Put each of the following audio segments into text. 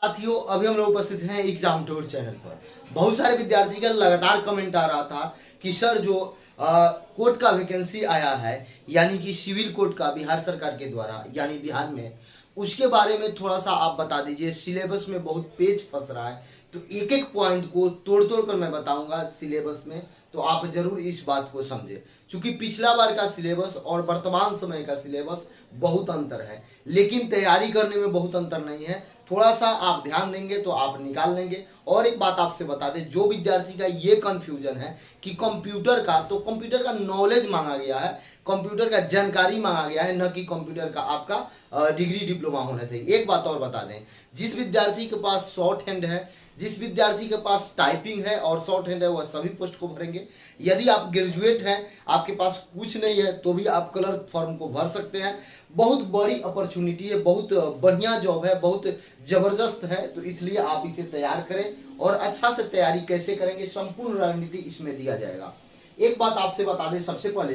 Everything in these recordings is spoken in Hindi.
साथियों, अभी हम लोग उपस्थित हैं एग्जाम टूर चैनल पर। बहुत सारे विद्यार्थी का लगातार कमेंट आ रहा था कि सर जो कोर्ट का वैकेंसी आया है, यानी कि सिविल कोर्ट का बिहार सरकार के द्वारा, यानी बिहार में, उसके बारे में थोड़ा सा आप बता दीजिए। सिलेबस में बहुत पेज फंस रहा है, तो एक एक पॉइंट को तोड़ तोड़ कर मैं बताऊंगा सिलेबस में, तो आप जरूर इस बात को समझे। क्योंकि पिछला बार का सिलेबस और वर्तमान समय का सिलेबस बहुत अंतर है, लेकिन तैयारी करने में बहुत अंतर नहीं है। थोड़ा सा आप ध्यान देंगे तो आप निकाल लेंगे। और एक बात आपसे बता दें, जो विद्यार्थी का ये कंफ्यूजन है कि कंप्यूटर का, तो कंप्यूटर का नॉलेज मांगा गया है, कंप्यूटर का जानकारी मांगा गया है, न कि कंप्यूटर का आपका डिग्री डिप्लोमा होना चाहिए। एक बात और बता दें, जिस विद्यार्थी के पास शॉर्ट हैंड है, जिस विद्यार्थी के पास टाइपिंग है और शॉर्ट हैंड है, वह सभी पोस्ट को भरेंगे। यदि आप ग्रेजुएट हैं, आपके पास कुछ नहीं है, तो भी आप क्लर्क फॉर्म को भर सकते हैं। बहुत बड़ी अपॉर्चुनिटी है, बहुत बढ़िया जॉब है, बहुत जबरदस्त है, तो इसलिए आप इसे तैयार करें। और अच्छा से तैयारी कैसे करेंगे, संपूर्ण रणनीति इसमें दिया जाएगा। एक बात आपसे बता दें, सबसे पहले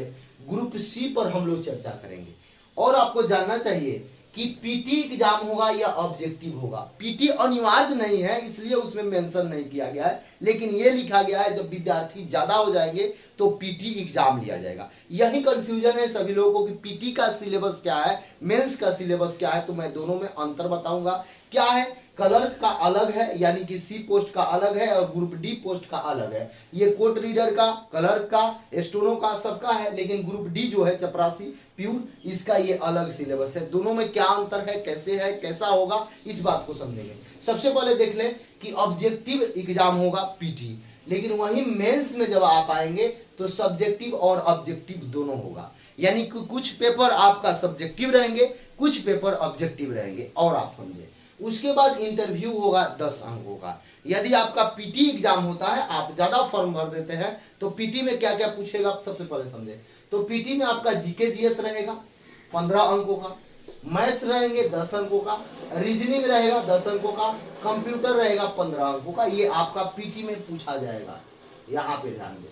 ग्रुप सी पर हम लोग चर्चा करेंगे। और आपको जानना चाहिए कि पीटी एग्जाम होगा या ऑब्जेक्टिव होगा। पीटी अनिवार्य नहीं है, इसलिए उसमें मेंशन नहीं किया गया है, लेकिन ये लिखा गया है जब विद्यार्थी ज्यादा हो जाएंगे तो पीटी एग्जाम लिया जाएगा। यही कंफ्यूजन है सभी लोगों को कि पीटी का सिलेबस क्या है, मेंस का सिलेबस क्या है। तो मैं दोनों में अंतर बताऊंगा। क्या है, क्लर्क का अलग है, यानी कि सी पोस्ट का अलग है, और ग्रुप डी पोस्ट का अलग है। ये कोर्ट रीडर का, क्लर्क का, स्टोनो का, सबका है, लेकिन ग्रुप डी जो है चपरासी प्यून, इसका ये अलग सिलेबस है। दोनों में क्या अंतर है, कैसे है, कैसा होगा, इस बात को समझेंगे। सबसे पहले देख लें कि ऑब्जेक्टिव एग्जाम होगा पीटी, लेकिन वहीं मेंस में जब आप आएंगे तो सब्जेक्टिव और ऑब्जेक्टिव दोनों होगा। यानी कि कुछ पेपर आपका सब्जेक्टिव रहेंगे, कुछ पेपर ऑब्जेक्टिव रहेंगे। और आप समझे, उसके बाद इंटरव्यू होगा 10 अंकों का। यदि आपका पीटी एग्जाम होता है, आप ज्यादा फॉर्म भर देते हैं, तो पीटी में क्या क्या पूछेगा आप सबसे पहले समझे। तो पीटी में आपका जीके जीएस रहेगा 15 अंकों का, मैथ्स रहेंगे 10 अंकों का, रीजनिंग रहेगा 10 अंकों का, कंप्यूटर रहेगा 15 अंकों का। ये आपका पीटी में पूछा जाएगा, यहाँ पे ध्यान दें।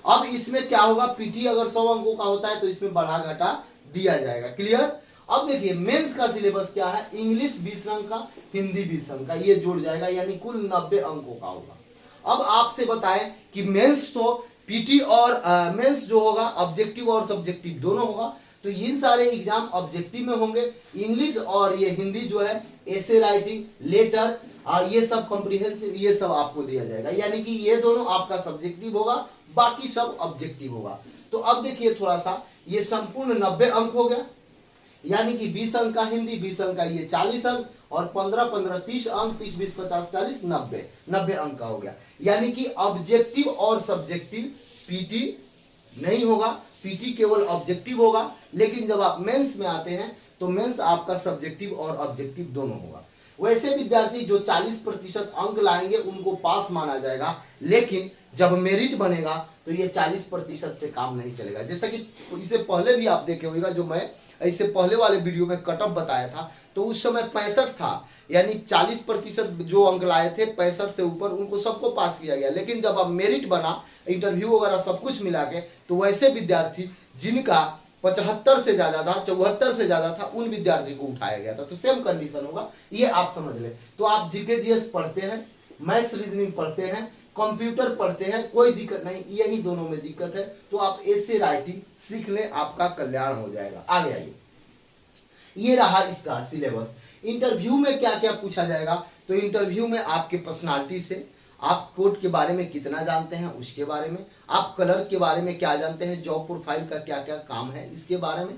अब इसमें क्या होगा, पीटी अगर 100 अंकों का होता है तो इसमें बढ़ा घटा दिया जाएगा। क्लियर। अब देखिए मेंस का सिलेबस क्या है, इंग्लिश 20 अंक का, हिंदी 20 अंक का, ये जुड़ जाएगा, यानी कुल 90 अंकों का होगा। अब आपसे बताएं कि मेंस तो पीटी और मेंस जो होगा ऑब्जेक्टिव और सब्जेक्टिव दोनों होगा, तो इन सारे एग्जाम ऑब्जेक्टिव में होंगे। इंग्लिश और ये हिंदी जो है, एसे राइटिंग, लेटर, ये सब कॉम्प्रिहेंसिव, ये सब आपको दिया जाएगा। यानी कि ये दोनों आपका सब्जेक्टिव होगा, बाकी सब ऑब्जेक्टिव होगा। तो अब देखिए थोड़ा सा, ये संपूर्ण 90 अंक हो गया, यानी कि 20 अंक का हिंदी, 20 अंक का ये 40 अंक, और 15 15 30 अंक, 30 20 50 40 90 अंक का हो गया। यानी कि ऑब्जेक्टिव और सब्जेक्टिव पीटी नहीं होगा, पीटी केवल ऑब्जेक्टिव होगा। लेकिन जब आप मेंस में आते हैं तो मेंस आपका सब्जेक्टिव और ऑब्जेक्टिव दोनों होगा। वैसे विद्यार्थी जो 40% अंक लाएंगे उनको पास माना जाएगा, लेकिन जब मेरिट बनेगा तो ये 40% से काम नहीं चलेगा। जैसा कि इससे पहले भी आप देखे होगा, जो मैं इससे पहले वाले वीडियो में कटअप बताया था, तो उस समय 65 था, यानी 40% जो अंक लाए थे 65 से ऊपर, उनको सबको पास किया गया। लेकिन जब अब मेरिट बना, इंटरव्यू वगैरह सब कुछ मिला के, तो वैसे विद्यार्थी जिनका 75 से ज्यादा था, 74 से ज्यादा था, उन विद्यार्थी को उठाया गया था। तो सेम कंडीशन होगा, ये आप समझ लें। तो आप जीके जीएस पढ़ते हैं, मैथ्स रीजनिंग पढ़ते हैं, कंप्यूटर पढ़ते हैं, कोई दिक्कत नहीं, यही दोनों में दिक्कत है। तो आप ऐसे राइटिंग सीख लें, आपका कल्याण हो जाएगा। आगे आइए, ये रहा इसका सिलेबस। इंटरव्यू में क्या क्या पूछा जाएगा, तो इंटरव्यू में आपके पर्सनालिटी से, आप कोर्ट के बारे में कितना जानते हैं उसके बारे में, आप क्लर्क के बारे में क्या जानते हैं, जॉब प्रोफाइल का क्या क्या काम है इसके बारे में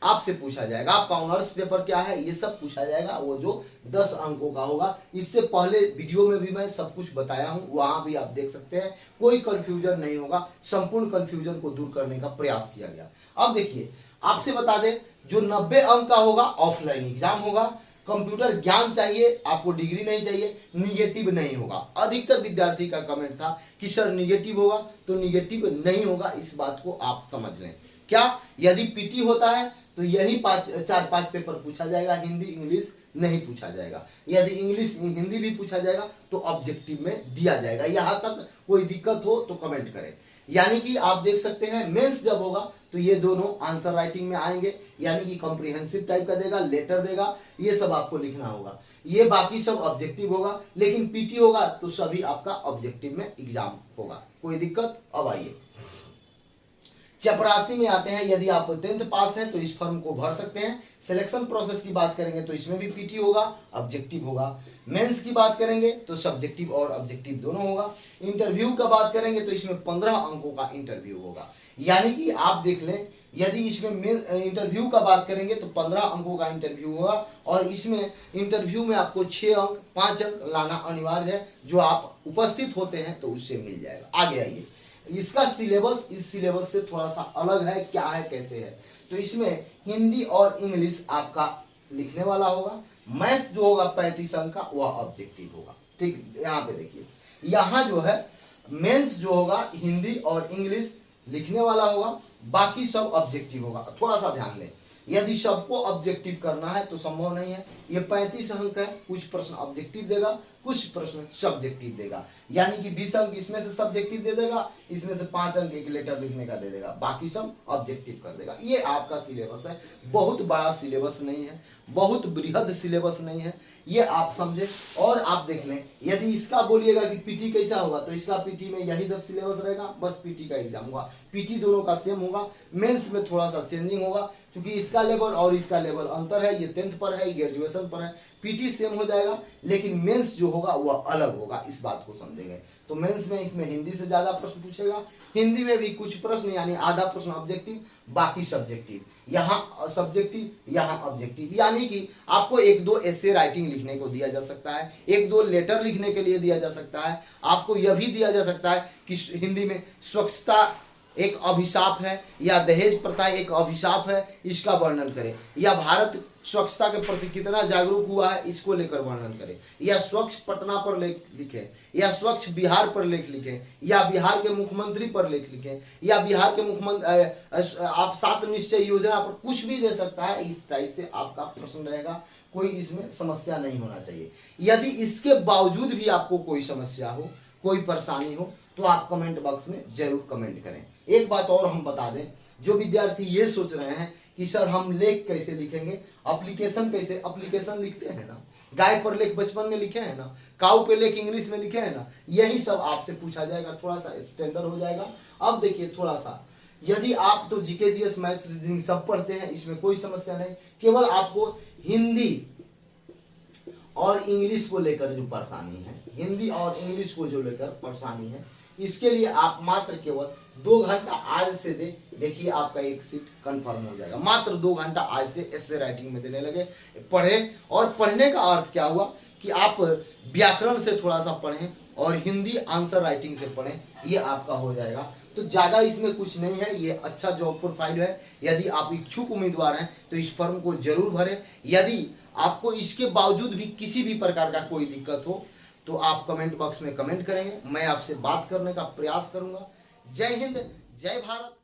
आपसे पूछा जाएगा। आपका ऑनर्स पेपर क्या है, ये सब पूछा जाएगा, वो जो 10 अंकों का होगा। इससे पहले वीडियो में भी मैं सब कुछ बताया हूं, वहां भी आप देख सकते हैं, कोई कंफ्यूजन नहीं होगा। संपूर्ण कंफ्यूजन को दूर करने का प्रयास किया गया। अब देखिए, आपसे बता दें, जो 90 अंक का होगा ऑफलाइन एग्जाम होगा। कंप्यूटर ज्ञान चाहिए आपको, डिग्री नहीं चाहिए, निगेटिव नहीं होगा। अधिकतर विद्यार्थी का कमेंट था कि सर निगेटिव होगा, तो निगेटिव नहीं होगा, इस बात को आप समझ लें। क्या, यदि पीटी होता है तो यही 4-5 पेपर पूछा जाएगा, हिंदी इंग्लिश नहीं पूछा जाएगा। यदि इंग्लिश हिंदी भी पूछा जाएगा तो ऑब्जेक्टिव में दिया जाएगा। यहां तक कोई दिक्कत हो तो कमेंट करें। यानी कि आप देख सकते हैं मेंस जब होगा तो ये दोनों आंसर राइटिंग में आएंगे, यानी कि कॉम्प्रिहेंसिव टाइप का देगा, लेटर देगा, ये सब आपको लिखना होगा। ये बाकी सब ऑब्जेक्टिव होगा, लेकिन पीटी होगा तो सभी आपका ऑब्जेक्टिव में एग्जाम होगा। कोई दिक्कत? अब आइए चपरासी में आते हैं। यदि आप 10th पास हैं तो इस फॉर्म को भर सकते हैं। सिलेक्शन प्रोसेस की बात करेंगे तो इसमें भी पीटी होगा, ऑब्जेक्टिव होगा। मेंस की बात करेंगे तो सब्जेक्टिव और ऑब्जेक्टिव दोनों होगा। इंटरव्यू का बात करेंगे तो इसमें 15 अंकों का इंटरव्यू होगा। यानी कि आप देख लें, यदि इसमें इंटरव्यू का बात करेंगे तो 15 अंकों का इंटरव्यू होगा, और इसमें इंटरव्यू में आपको 6 अंक 5 अंक लाना अनिवार्य है। जो आप उपस्थित होते हैं तो उससे मिल जाएगा। आगे आइए, इसका सिलेबस इस सिलेबस से थोड़ा सा अलग है, क्या है कैसे है। तो इसमें हिंदी और इंग्लिश आपका लिखने वाला होगा। मैथ्स जो होगा 35 अंक का वह ऑब्जेक्टिव होगा। ठीक, यहाँ पे देखिए, यहाँ जो है मेंस जो होगा हिंदी और इंग्लिश लिखने वाला होगा, बाकी सब ऑब्जेक्टिव होगा। थोड़ा सा ध्यान दें, यदि सबको ऑब्जेक्टिव करना है तो संभव नहीं है। ये 35 अंक है, कुछ प्रश्न ऑब्जेक्टिव देगा, कुछ प्रश्न सब्जेक्टिव देगा। यानी कि 20 अंक इसमें से सब्जेक्टिव दे देगा, इसमें से 5 अंक एक लेटर लिखने का दे देगा, बाकी सब ऑब्जेक्टिव कर देगा। ये आपका सिलेबस है। बहुत बड़ा सिलेबस नहीं है, बहुत बृहद सिलेबस नहीं है, ये आप समझे। और आप देख लें, यदि इसका बोलिएगा कि पीटी कैसा होगा तो इसका पीटी में यही सब सिलेबस रहेगा, बस पीटी का एग्जाम होगा। पीटी दोनों का सेम होगा, मेंस में थोड़ा सा चेंजिंग होगा क्योंकि इसका लेवल और इसका लेवल अंतर है। ये 10th पर है, ग्रेजुएशन पर है। पीटी सेम हो जाएगा, लेकिन मेंस जो होगा वह अलग होगा, इस बात को समझेंगे। तो मेंस में इसमें हिंदी से ज्यादा प्रश्न पूछेगा, हिंदी में भी कुछ प्रश्न यानी आधा प्रश्न ऑब्जेक्टिव, बाकी सब्जेक्टिव। यहाँ सब्जेक्टिव, यहाँ ऑब्जेक्टिव। यानी कि आपको 1-2 एसे राइटिंग लिखने को दिया जा सकता है, 1-2 लेटर लिखने के लिए दिया जा सकता है। आपको यह भी दिया जा सकता है कि हिंदी में स्वच्छता एक अभिशाप है, या दहेज प्रथा एक अभिशाप है, इसका वर्णन करें। या भारत स्वच्छता के प्रति कितना जागरूक हुआ है, इसको लेकर वर्णन करें। या स्वच्छ पटना पर लेख लिखें, या स्वच्छ बिहार पर लेख लिखें, या बिहार के मुख्यमंत्री पर लेख लिखें, या बिहार के मुख्यमंत्री आप 7 निश्चय योजना पर कुछ भी दे सकता है। इस टाइप से आपका प्रश्न रहेगा, कोई इसमें समस्या नहीं होना चाहिए। यदि इसके बावजूद भी आपको कोई समस्या हो, कोई परेशानी हो, तो आप कमेंट बॉक्स में जरूर कमेंट करें। एक बात और हम बता दें, जो विद्यार्थी ये सोच रहे हैं कि सर हम लेख कैसे लिखेंगे, एप्लीकेशन कैसे, एप्लीकेशन लिखते हैं ना, गाय पर लेख बचपन में लिखे हैं ना, काऊ पे लेख इंग्लिश में लिखे हैं ना, यही सब आपसे पूछा जाएगा, थोड़ा सा स्टैंडर्ड हो जाएगा। अब देखिए थोड़ा सा, यदि आप तो जीके जीएस मैथ्स रीजनिंग सब पढ़ते हैं, इसमें कोई समस्या नहीं। केवल आपको हिंदी और इंग्लिश को लेकर जो परेशानी है, हिंदी और इंग्लिश को जो लेकर परेशानी है, इसके लिए आप मात्र केवल 2 घंटा आज से दे, देखिए आपका एक सीट कंफर्म हो जाएगा। मात्र 2 घंटा आज से एसे राइटिंग में देने लगे, पढ़े। और पढ़ने का अर्थ क्या हुआ कि आप व्याकरण से थोड़ा सा पढ़ें और हिंदी आंसर राइटिंग से पढ़ें, ये आपका हो जाएगा। तो ज्यादा इसमें कुछ नहीं है, ये अच्छा जॉब प्रोफाइल है। यदि आप इच्छुक उम्मीदवार हैं तो इस फॉर्म को जरूर भरें। यदि आपको इसके बावजूद भी किसी भी प्रकार का कोई दिक्कत हो तो आप कमेंट बॉक्स में कमेंट करेंगे, मैं आपसे बात करने का प्रयास करूंगा। जय हिंद, जय भारत।